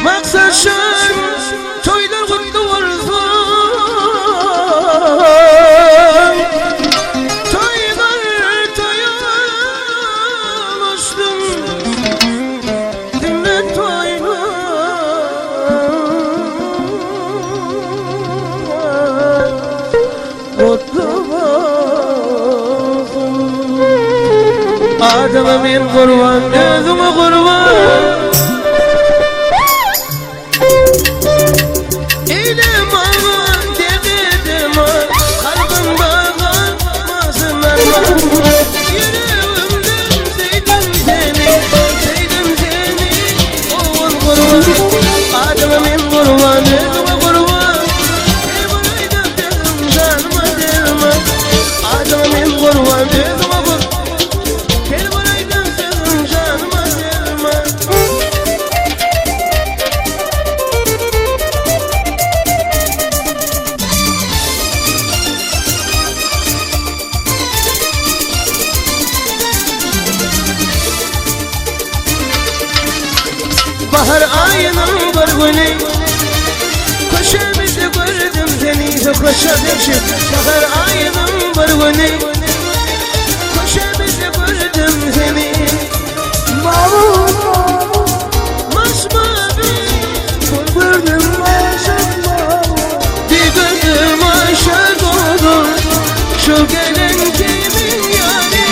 Maksatşan toylar kutlu olsun, toylar toya olsun, dinle toylar kutlu olsun. Adama min kurban, gözüme kurban, bahar ayının bir günü köşemizde gördüm seni, koşadım şu bahar ayının bir günü köşemizde gördüm seni. Mahmut masmavi gördüm maşallah, bir gördüm aşağı doğdu şu gelen kimin yani.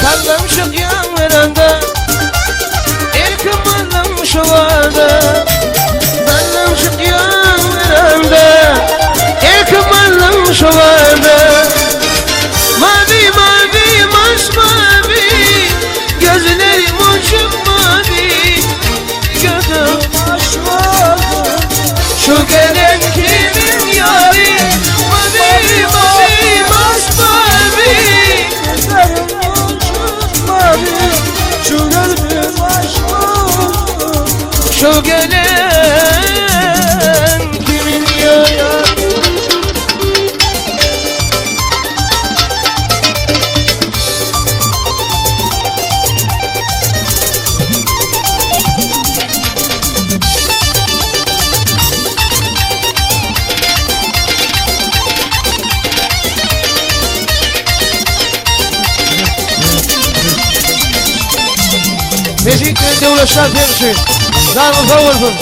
Sallamışık yan veranda, erkim anlamış olarda. Sallamışık yan veranda, erkim anlamış olarda. Mavi mavi masmavi, gözlerim uçuk mavi, gözüm aşmavi, şu gelen kimin yari. Mavi mavi masmavi, şu gönlüm aşkım, şu gelen kimin ya? Müzikle uğraşan bir şey. Zarfı olsun.